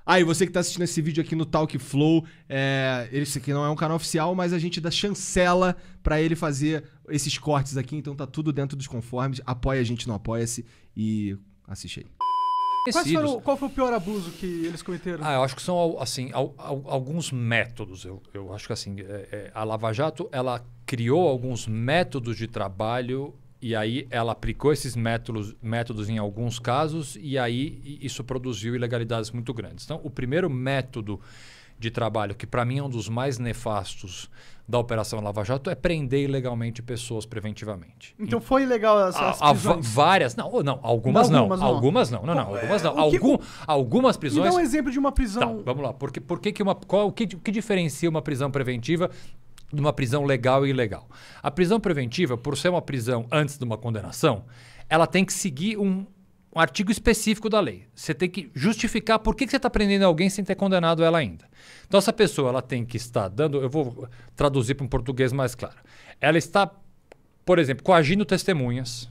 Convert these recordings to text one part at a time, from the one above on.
Ah, e você que tá assistindo esse vídeo aqui no Talk Flow, esse aqui não é um canal oficial, mas a gente dá chancela pra ele fazer esses cortes aqui, então tá tudo dentro dos conformes. Apoia a gente no Apoia-se e assiste aí. Qual foi o pior abuso que eles cometeram? Eu acho que são assim, alguns métodos. Eu acho que assim, a Lava Jato ela criou alguns métodos de trabalho e aí ela aplicou esses métodos em alguns casos e aí isso produziu ilegalidades muito grandes. Então, o primeiro método de trabalho, que para mim é um dos mais nefastos da Operação Lava Jato, é prender ilegalmente pessoas preventivamente. Então foi ilegal as prisões? Várias. Algumas não. Algumas prisões... Me dá um exemplo de uma prisão... Tá, vamos lá. O que diferencia uma prisão preventiva de uma prisão legal e ilegal? A prisão preventiva, por ser uma prisão antes de uma condenação, ela tem que seguir um artigo específico da lei. Você tem que justificar por que você está prendendo alguém sem ter condenado ela ainda. Então, essa pessoa ela tem que estar dando... Eu vou traduzir para um português mais claro. Ela está, por exemplo, coagindo testemunhas,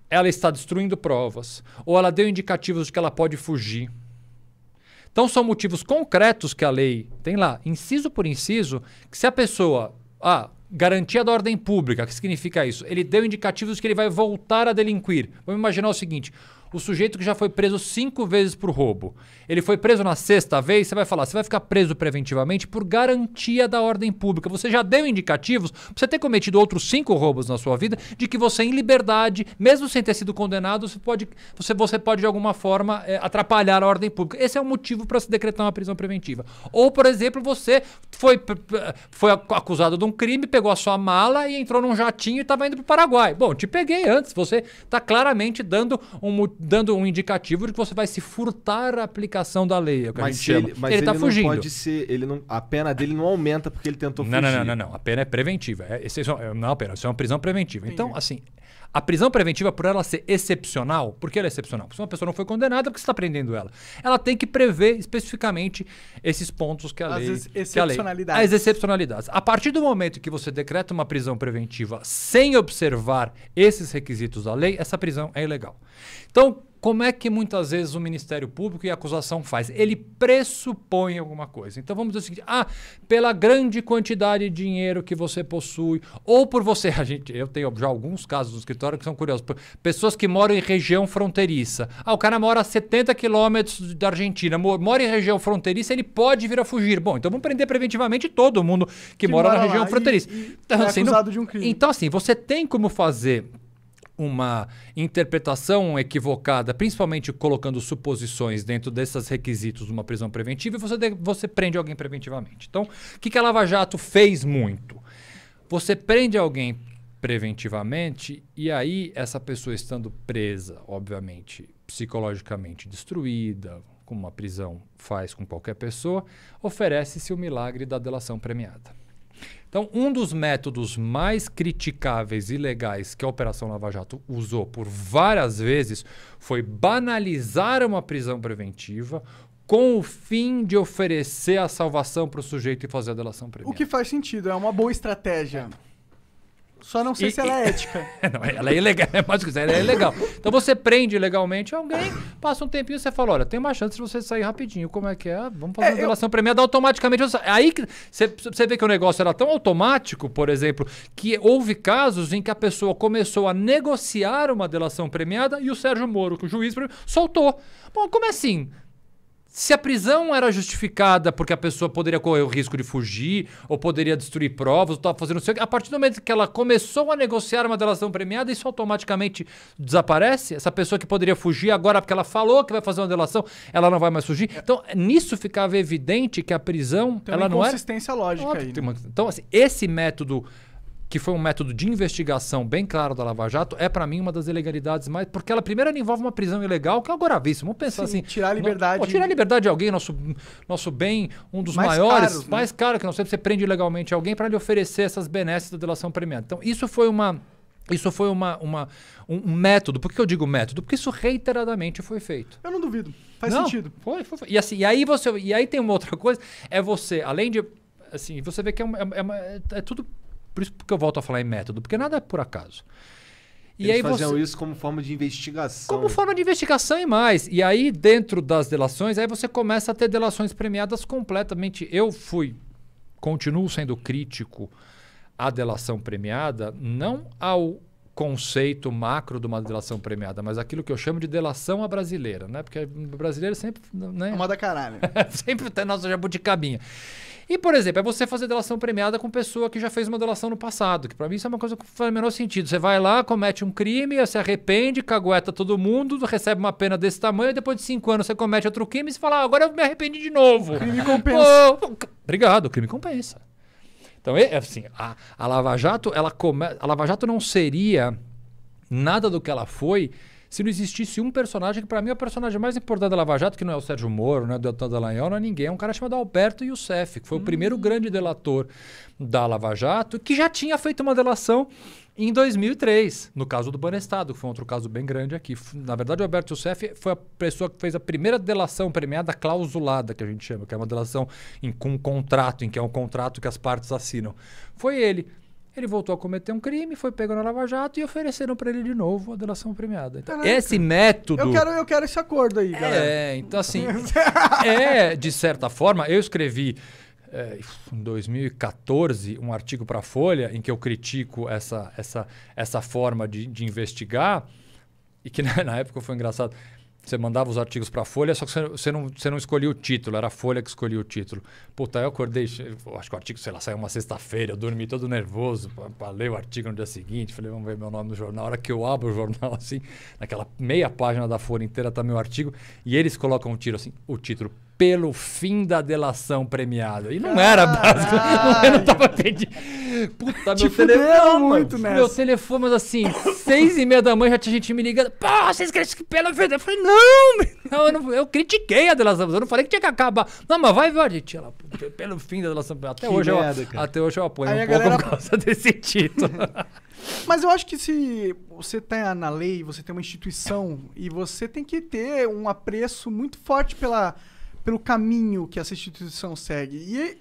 ela está destruindo provas, ou ela deu indicativos de que ela pode fugir. Então, são motivos concretos que a lei tem lá, inciso por inciso, que se a pessoa... garantia da ordem pública, o que significa isso? Ele deu indicativos de que ele vai voltar a delinquir. Vamos imaginar o seguinte, o sujeito que já foi preso 5 vezes por roubo, ele foi preso na 6ª vez, você vai falar, você vai ficar preso preventivamente por garantia da ordem pública. Você já deu indicativos, por você ter cometido outros 5 roubos na sua vida, de que você em liberdade, mesmo sem ter sido condenado, você pode de alguma forma atrapalhar a ordem pública. Esse é um motivo para se decretar uma prisão preventiva. Ou, por exemplo, você foi acusado de um crime, pegou a sua mala e entrou num jatinho e estava indo para o Paraguai. Bom, te peguei antes, você está claramente dando um indicativo de que você vai se furtar a aplicação da lei. É o que a gente chama. Mas ele tá fugindo. Não pode ser, a pena dele não aumenta porque ele tentou fugir. Não. A pena é preventiva. Não é uma pena, isso é uma prisão preventiva. Entendi. Então, assim, a prisão preventiva, por ela ser excepcional, por que ela é excepcional? Porque se uma pessoa não foi condenada, por que você está prendendo ela? Ela tem que prever especificamente esses pontos que a lei... As excepcionalidades. As excepcionalidades. A partir do momento que você decreta uma prisão preventiva sem observar esses requisitos da lei, essa prisão é ilegal. Então, como é que muitas vezes o Ministério Público e a acusação faz? Ele pressupõe alguma coisa. Então vamos dizer o seguinte, pela grande quantidade de dinheiro que você possui, ou por você, eu tenho já alguns casos no escritório que são curiosos, pessoas que moram em região fronteiriça. O cara mora a 70 quilômetros da Argentina, mora em região fronteiriça, ele pode vir a fugir. Bom, então vamos prender preventivamente todo mundo que mora na região fronteiriça. Então, assim, acusado de um crime. Então assim, você tem como fazer uma interpretação equivocada, principalmente colocando suposições dentro desses requisitos de uma prisão preventiva, e você prende alguém preventivamente. Então, o que a Lava Jato fez muito? Você prende alguém preventivamente e aí essa pessoa estando presa, obviamente, psicologicamente destruída, como uma prisão faz com qualquer pessoa, oferece-se o milagre da delação premiada. Então, um dos métodos mais criticáveis e ilegais que a Operação Lava Jato usou por várias vezes foi banalizar uma prisão preventiva com o fim de oferecer a salvação para o sujeito e fazer a delação premiada. O que faz sentido, é uma boa estratégia. Só não sei se ela é ética. Não, ela é ilegal, ela é ilegal. Então você prende ilegalmente alguém, passa um tempinho e você fala, olha, tem uma chance de você sair rapidinho. Como é que é? Vamos fazer uma delação premiada automaticamente. Aí você vê que o negócio era tão automático, por exemplo, que houve casos em que a pessoa começou a negociar uma delação premiada e o Sérgio Moro, que o juiz, soltou. Bom, como é assim? Se a prisão era justificada porque a pessoa poderia correr o risco de fugir, ou poderia destruir provas, ou estava fazendo o seu... A partir do momento que ela começou a negociar uma delação premiada, isso automaticamente desaparece? Essa pessoa que poderia fugir agora, porque ela falou que vai fazer uma delação, ela não vai mais fugir? Então, nisso ficava evidente que a prisão... Tem ela uma não inconsistência lógica aí. Né? Então, assim, esse método, que foi um método de investigação bem claro da Lava Jato, é para mim uma das ilegalidades mais... Porque ela primeiro envolve uma prisão ilegal, que é gravíssimo. Vamos pensar assim... Tirar a liberdade... Tirar a liberdade de alguém, nosso bem, um dos maiores, mais caro que nós temos, você prende ilegalmente alguém para lhe oferecer essas benesses da delação premiada. Então, isso foi um método. Por que eu digo método? Porque isso reiteradamente foi feito. Eu não duvido. Faz sentido. Foi. E, assim, e aí tem uma outra coisa, é você, além de... Assim, você vê que é tudo... Por isso que eu volto a falar em método, porque nada é por acaso. E Eles aí faziam você... isso como forma de investigação. Como forma de investigação e mais. E aí, dentro das delações, aí você começa a ter delações premiadas completamente. Continuo sendo crítico à delação premiada, não ao conceito macro de uma delação premiada, mas aquilo que eu chamo de delação à brasileira, né? Porque o brasileiro sempre... Né? Moda caralho. Sempre tem nossa jabuticabinha. E, por exemplo, é você fazer delação premiada com pessoa que já fez uma delação no passado, que para mim isso é uma coisa que faz o menor sentido. Você vai lá, comete um crime, se arrepende, cagueta todo mundo, recebe uma pena desse tamanho, e depois de 5 anos você comete outro crime e você fala, agora eu me arrependi de novo. Crime compensa. Obrigado, o crime compensa. Então, assim, a Lava Jato, a Lava Jato não seria nada do que ela foi se não existisse um personagem que, para mim, é o personagem mais importante da Lava Jato, que não é o Sérgio Moro, não é o Deltan Dallagnol, não é ninguém. É um cara chamado Alberto Youssef, que foi o primeiro grande delator da Lava Jato, que já tinha feito uma delação em 2003, no caso do Banestado, que foi um outro caso bem grande aqui. Na verdade, o Alberto Youssef foi a pessoa que fez a primeira delação premiada clausulada, que a gente chama, que é uma delação com um contrato, em que é um contrato que as partes assinam. Foi ele. Ele voltou a cometer um crime, foi pego na Lava Jato e ofereceram para ele de novo a delação premiada. Então, esse método... Eu quero esse acordo aí, galera. Então assim, de certa forma, eu escrevi em 2014 um artigo para a Folha em que eu critico essa forma de investigar e que na época foi engraçado. Você mandava os artigos para a Folha, só que você não escolhia o título, era a Folha que escolhia o título. Puta, aí eu acordei, acho que o artigo, sei lá, saiu uma sexta-feira, eu dormi todo nervoso para ler o artigo no dia seguinte. Falei, vamos ver meu nome no jornal. Na hora que eu abro o jornal, assim, naquela meia página da Folha inteira tá meu artigo, e eles colocam o título, pelo fim da delação premiada. E não era básico, eu não tava pedindo. Puta, meu telefone. Meu telefone, mas assim, 6h30 da manhã já tinha gente me ligando. Pô, você escreveu que pelo fim. Eu falei, não, eu critiquei a delação, eu não falei que tinha que acabar. Não, mas vai ver, gente, ela, pelo fim da delação premiada. Até hoje eu apoio aí um pouco por causa desse título. Mas eu acho que se você tá na lei, você tem uma instituição e você tem que ter um apreço muito forte pelo caminho que essa instituição segue. E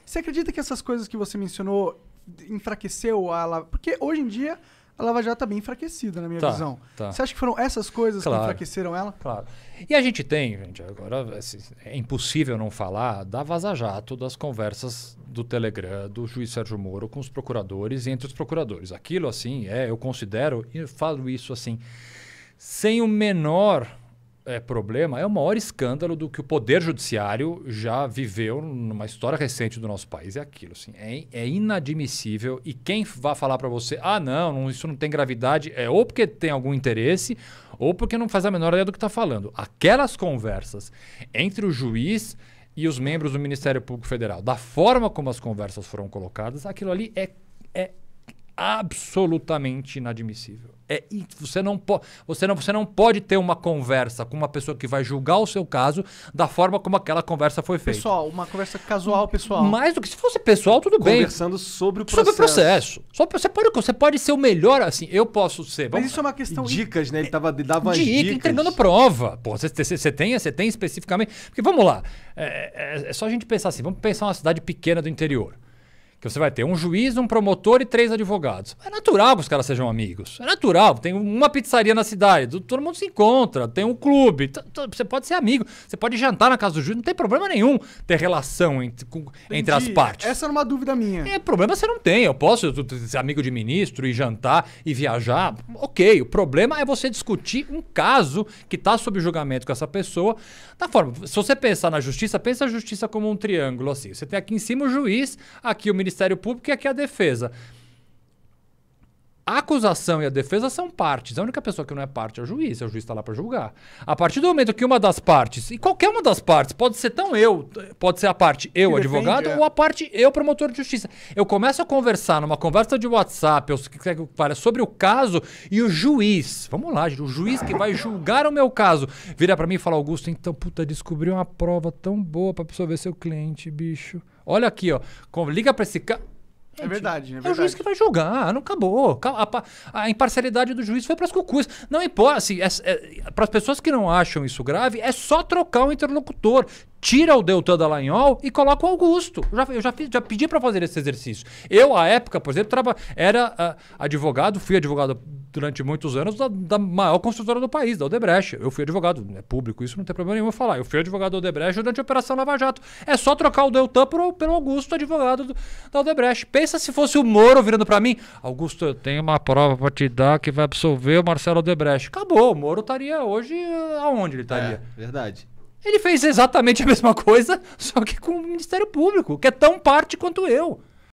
você acredita que essas coisas que você mencionou enfraqueceu a Lava... Porque hoje em dia a Lava Jato tá bem enfraquecida, na minha visão. Tá. Você acha que foram essas coisas que enfraqueceram ela? Claro. E a gente tem, agora é impossível não falar da Vaza Jato, das conversas do Telegram, do juiz Sérgio Moro com os procuradores e entre os procuradores. Aquilo, assim, eu considero, e falo isso assim, sem o menor... problema, é o maior escândalo do que o Poder Judiciário já viveu numa história recente do nosso país. É aquilo, assim, é inadmissível. E quem vai falar para você, não, isso não tem gravidade, ou porque tem algum interesse, ou porque não faz a menor ideia do que está falando. Aquelas conversas entre o juiz e os membros do Ministério Público Federal, da forma como as conversas foram colocadas, aquilo ali é absolutamente inadmissível. Você não pode ter uma conversa com uma pessoa que vai julgar o seu caso da forma como aquela conversa foi feita. Pessoal, uma conversa casual, pessoal. Mais do que se fosse pessoal, tudo bem. Conversando sobre o processo. Sobre o processo. Você pode ser o melhor, assim, eu posso ser. Mas isso é uma questão... Dicas, né? Ele dava as dicas. Entregando prova. Pô, você tem especificamente... Porque vamos lá, é só a gente pensar assim, vamos pensar uma cidade pequena do interior. Que você vai ter um juiz, um promotor e 3 advogados. É natural que os caras sejam amigos. É natural. Tem uma pizzaria na cidade, todo mundo se encontra, tem um clube. Você pode ser amigo, você pode jantar na casa do juiz, não tem problema nenhum ter relação entre as partes. Essa era uma dúvida minha. Problema você não tem. Eu posso ser amigo de ministro e jantar e viajar. Ok, o problema é você discutir um caso que está sob julgamento com essa pessoa. Da forma, se você pensar na justiça, pensa a justiça como um triângulo assim. Você tem aqui em cima o juiz, aqui o Ministério Público e aqui a defesa. A acusação e a defesa são partes. A única pessoa que não é parte é o juiz está lá para julgar. A partir do momento que uma das partes, e qualquer uma das partes, pode ser pode ser a parte eu, que advogado, defende, ou a parte eu, promotor de justiça. Eu começo a conversar numa conversa de WhatsApp, sobre o caso, e o juiz, vamos lá, o juiz que vai julgar o meu caso, vira para mim e fala, Augusto, então, descobri uma prova tão boa para absorver seu cliente, bicho. Olha aqui, ó, liga para esse cara. É verdade. É o juiz que vai julgar, não acabou. A imparcialidade do juiz foi para as cucuias. Não importa, assim, para as pessoas que não acham isso grave, é só trocar o interlocutor. Tira o Deltan Dallagnol e coloca o Augusto. Eu já pedi para fazer esse exercício. Eu, à época, por exemplo, era advogado, fui advogado durante muitos anos da maior construtora do país, da Odebrecht. Eu fui advogado, é público, isso não tem problema nenhum eu falar. Eu fui advogado da Odebrecht durante a Operação Lava Jato. É só trocar o Deltan pelo Augusto, advogado da Odebrecht. Pensa se fosse o Moro virando pra mim, Augusto, eu tenho uma prova pra te dar que vai absolver o Marcelo Odebrecht. Acabou, o Moro estaria hoje aonde ele estaria? Verdade. Ele fez exatamente a mesma coisa, só que com o Ministério Público, que é tão parte quanto eu.